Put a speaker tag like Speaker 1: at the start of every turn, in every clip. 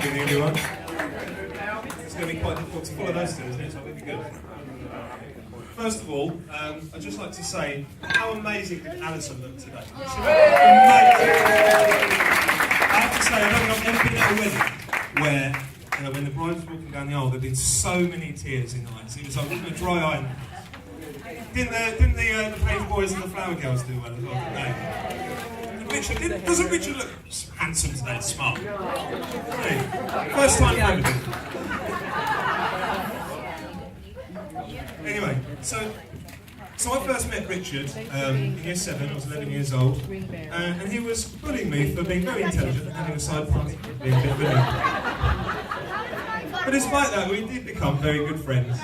Speaker 1: Good evening, everyone. It's going to be quite difficult to follow those two, isn't it? So it'll be good. First of all, I'd just like to say how amazing did Alison look today. She looked amazing. I have to say, I don't think I've ever been at a wedding where, when the bride was walking down the aisle, there had been so many tears in the eyes. It was like a dry eye. Didn't the page boys and the flower girls do well as well? No. Doesn't Richard look handsome today, smart? Hey, first time for everything. Anyway, so I first met Richard in year 7, I was 11 years old, and he was bullying me for being very intelligent and having a side party, being a bit bullied. But despite that, we did become very good friends,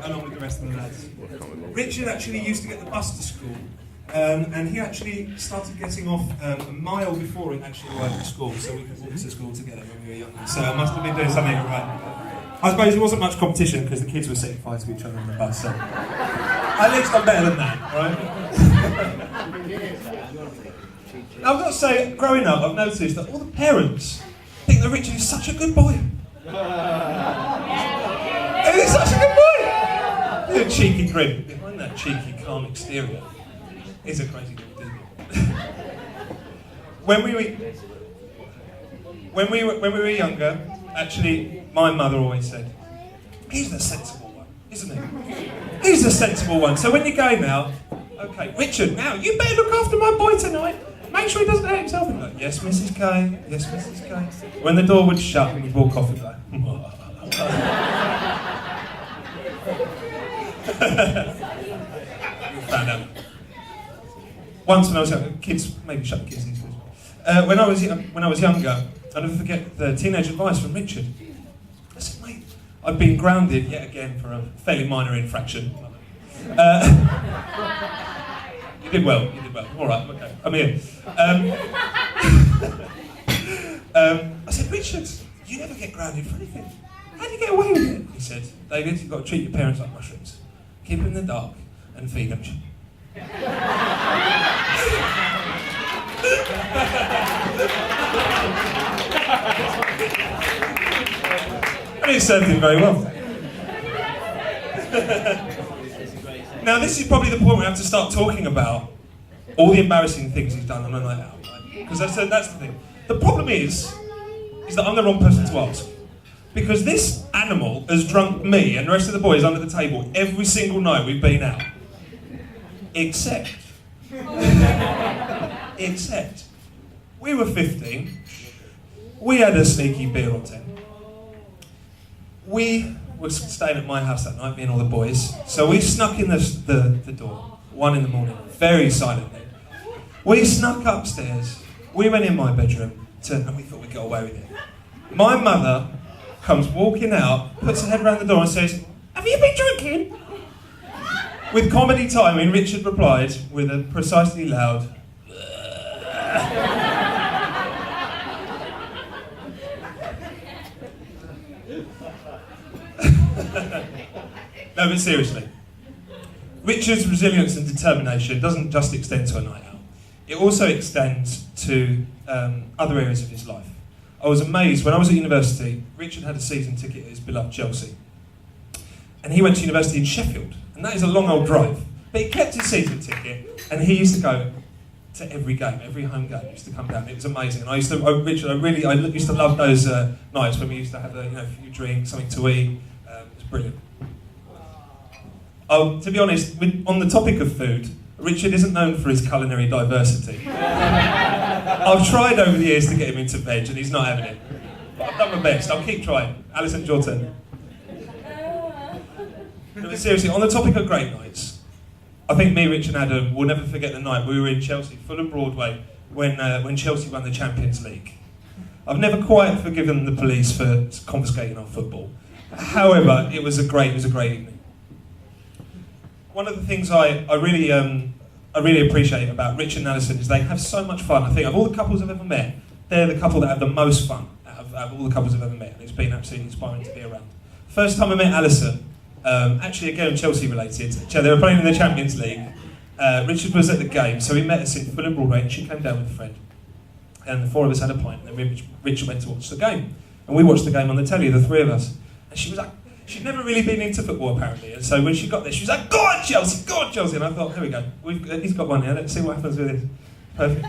Speaker 1: along with the rest of the lads. Richard actually used to get the bus to school, and he actually started getting off a mile before it actually arrived at school, so we could walk to school together when we were younger. So I must have been doing something right. I suppose there wasn't much competition because the kids were setting fire to each other on the bus, so at least I'm better than that, right? Now, I've got to say, growing up, I've noticed that all the parents think that Richard is such a good boy. He's such a good boy! With a cheeky grin. Behind that cheeky, calm exterior is a crazy little dude. When we were younger, actually, my mother always said, he's the sensible one, isn't he? He's the sensible one. So when you're going out, okay, Richard, now you better look after my boy tonight. Make sure he doesn't hurt himself. And like, yes, Mrs. K, yes, Mrs. K. When the door would shut and we'd walk off, we'd go, found out. Once when I was young, kids, maybe shut the kids into this. When I was younger, I'll never forget the teenage advice from Richard. I said, mate, I've been grounded yet again for a fairly minor infraction. You did well. All right, okay, I'm here. I said, Richard, you never get grounded for anything. How do you get away with it? He said, David, you've got to treat your parents like mushrooms. Keep them in the dark and feed them. And it served him very well. Now this is probably the point where we have to start talking about all the embarrassing things he's done on a night out, right? Because that's the thing. The problem is that I'm the wrong person to ask. Because this animal has drunk me and the rest of the boys under the table every single night we've been out. Except we were 15, we had a sneaky beer or 10. We were staying at my house that night, me and all the boys, so we snuck in the door, 1 in the morning, very silently. We snuck upstairs, we went in my bedroom, and we thought we'd get away with it. My mother comes walking out, puts her head around the door and says, have you been drinking? With comedy timing, Richard replied with a precisely loud No, but seriously, Richard's resilience and determination doesn't just extend to a night out. It also extends to other areas of his life. I was amazed, when I was at university, Richard had a season ticket at his beloved Chelsea. And he went to university in Sheffield, and that is a long old drive. But he kept his season ticket, and he used to go to every game, every home game. He used to come down. It was amazing. And I used to love those nights when we used to have a few drinks, something to eat. It was brilliant. To be honest, on the topic of food, Richard isn't known for his culinary diversity. I've tried over the years to get him into veg, and he's not having it. But I've done my best. I'll keep trying. Alison, your turn. No, but seriously, on the topic of great nights, I think me, Rich and Adam will never forget the night we were in Chelsea, Fulham Broadway, when Chelsea won the Champions League. I've never quite forgiven the police for confiscating our football. However, it was a great evening. One of the things I really appreciate about Rich and Alison is they have so much fun. I think of all the couples I've ever met, they're the couple that have the most fun out of all the couples I've ever met, and it's been absolutely inspiring to be around. First time I met Alison, actually again Chelsea related, they were playing in the Champions League. Richard was at the game, so he met us in Fulham Broadway, and she came down with a friend. and the four of us had a pint, and then Richard went to watch the game. And we watched the game on the telly, the three of us. And she was like, she'd never really been into football apparently, and so when she got there, she was like, "Go on, Chelsea, go on, Chelsea!" And I thought, here we go, he's got one here, let's see what happens with this. Perfect.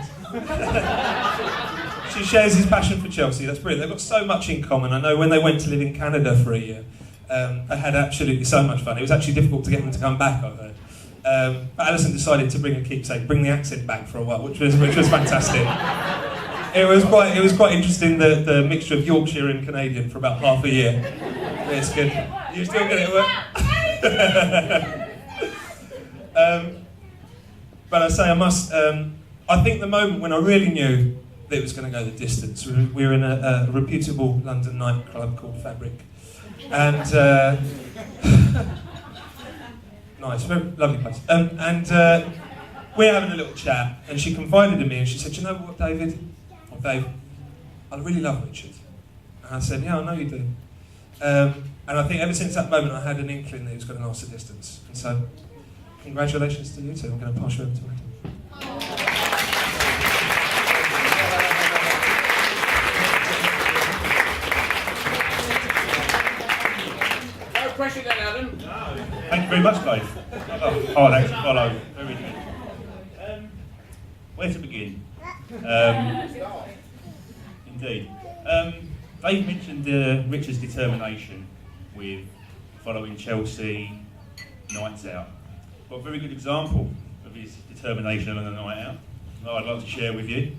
Speaker 1: She shares his passion for Chelsea, that's brilliant. They've got so much in common. I know when they went to live in Canada for a year, they had absolutely so much fun. It was actually difficult to get them to come back, I've heard. But Alison decided to bring a keepsake, bring the accent back for a while, which was fantastic. It was quite interesting, the mixture of Yorkshire and Canadian for about half a year. It's good. You still get it at work? But I say I think the moment when I really knew that it was going to go the distance, we were in a reputable London nightclub called Fabric. And nice, very lovely place. And we're having a little chat, and she confided in me, and she said, "You know what, Dave, I really love Richard." And I said, "Yeah, I know you do." And I think ever since that moment, I had an inkling that he was going to last the distance. And so, congratulations to you two. I'm going to pass you over to Adam.
Speaker 2: Pressure then, Adam.
Speaker 3: No. Thank you very much, Dave. Oh, thanks. Follow. Very good. Where to begin? Indeed. Dave mentioned Richard's determination with following Chelsea nights out. Got a very good example of his determination on a night out that I'd like to share with you.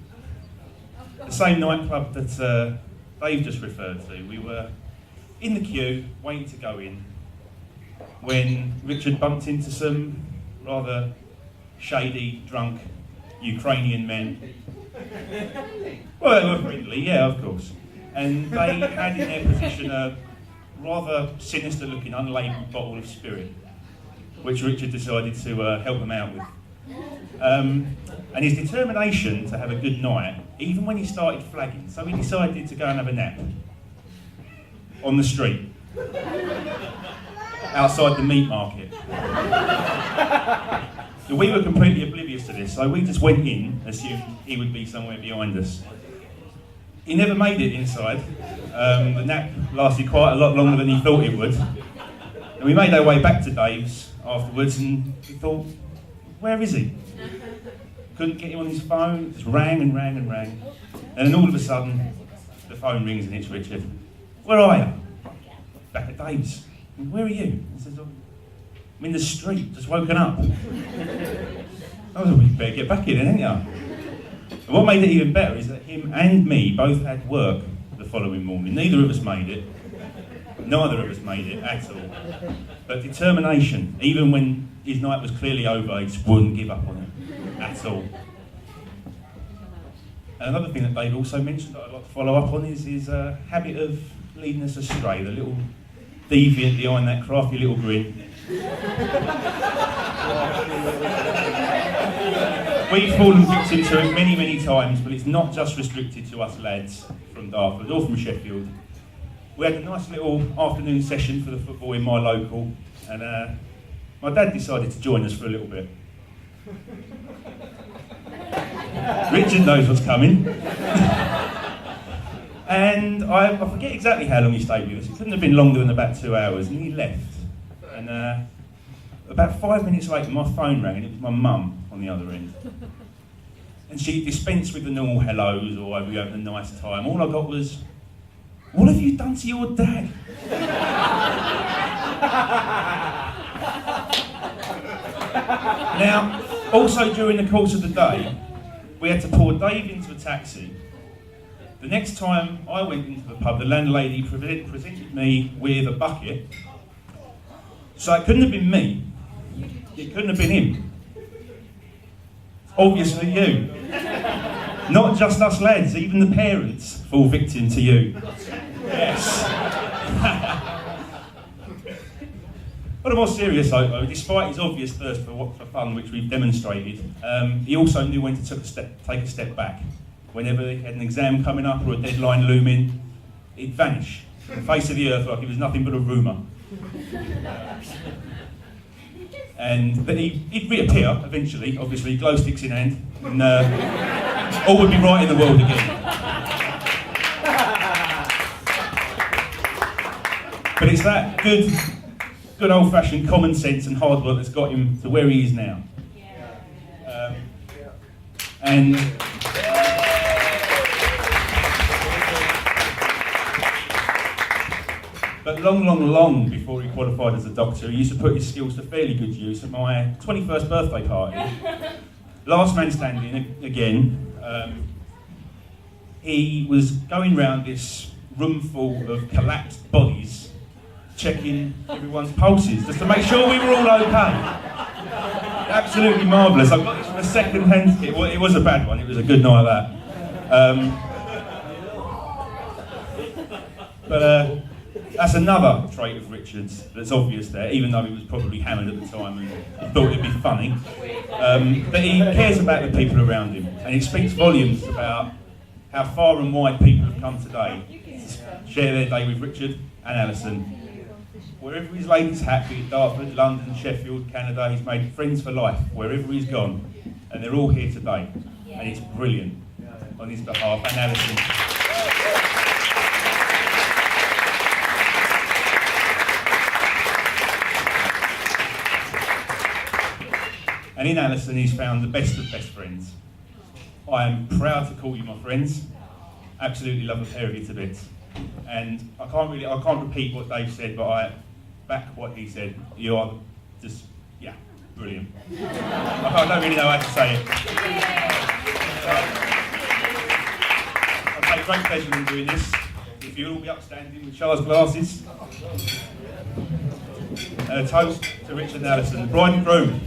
Speaker 3: The same nightclub that Dave just referred to. We were in the queue, waiting to go in, when Richard bumped into some rather shady, drunk Ukrainian men. Well, they were friendly, yeah, of course. And they had in their possession a rather sinister-looking, unlabelled bottle of spirit, which Richard decided to help them out with. And his determination to have a good night, even when he started flagging, so he decided to go and have a nap on the street, outside the meat market. So we were completely oblivious to this, so we just went in, assuming he would be somewhere behind us. He never made it inside. The nap lasted quite a lot longer than he thought it would. And we made our way back to Dave's afterwards, and we thought, where is he? Couldn't get him on his phone, it just rang and rang and rang. And then all of a sudden, the phone rings and it's Richard. "Where are you?" "Back at Dave's." "Where are you?" He says, "I'm in the street, just woken up." I was like, "We better get back in, ain't you?" And what made it even better is that him and me both had work the following morning. Neither of us made it. Neither of us made it at all. But determination, even when his night was clearly over, he just wouldn't give up on it at all. And another thing that Dave also mentioned that I'd like to follow up on is his habit of leading us astray, the little deviant behind that crafty little grin. We've fallen victim to it many, many times, but it's not just restricted to us lads from Dartford or from Sheffield. We had a nice little afternoon session for the football in my local, and my dad decided to join us for a little bit. Richard knows what's coming. And I forget exactly how long he stayed with us. It couldn't have been longer than about 2 hours, and he left. And about 5 minutes later, my phone rang, and it was my mum on the other end. And she dispensed with the normal hellos, or "Are we having a nice time?" All I got was, "What have you done to your dad?" Now, also during the course of the day, we had to pour Dave into a taxi. The next time I went into the pub, the landlady presented me with a bucket. So it couldn't have been me. It couldn't have been him. Obviously you. Not just us lads, even the parents fall victim to you. Yes. On a more serious note though, despite his obvious thirst for fun, which we've demonstrated, he also knew when to take a step back. Whenever he had an exam coming up or a deadline looming, he'd vanish from the face of the earth like he was nothing but a rumour. But he'd reappear eventually, obviously, glow sticks in hand. And, all would be right in the world again. But it's that good old-fashioned common sense and hard work that's got him to where he is now. And but long before he qualified as a doctor, he used to put his skills to fairly good use at my 21st birthday party. Last man standing again. He was going round this room full of collapsed bodies, checking everyone's pulses, just to make sure we were all okay. Absolutely marvellous. I got this from a second hand. It was a bad one. It was a good night, that. But that's another trait of Richard's that's obvious there, even though he was probably hammered at the time and thought it'd be funny. But he cares about the people around him, and it speaks volumes about how far and wide people have come today to share their day with Richard and Alison. Wherever he's laid his hat, be it Dartford, London, Sheffield, Canada, he's made friends for life wherever he's gone, and they're all here today, and it's brilliant on his behalf and Alison. And in Alison, he's found the best of best friends. I am proud to call you my friends. Absolutely love the pair of you to bits. And I can't repeat what Dave said, but I back what he said. You are just, yeah, brilliant. I don't really know how to say it. I take great pleasure in doing this. If you'll all be upstanding with Charles' glasses. And a toast to Richard and Alison, the bride and groom.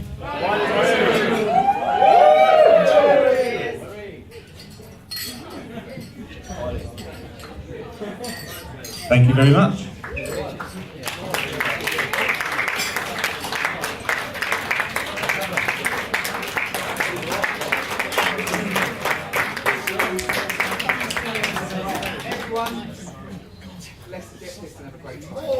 Speaker 3: Thank you very much.
Speaker 2: Everyone, let's get this and have a great time.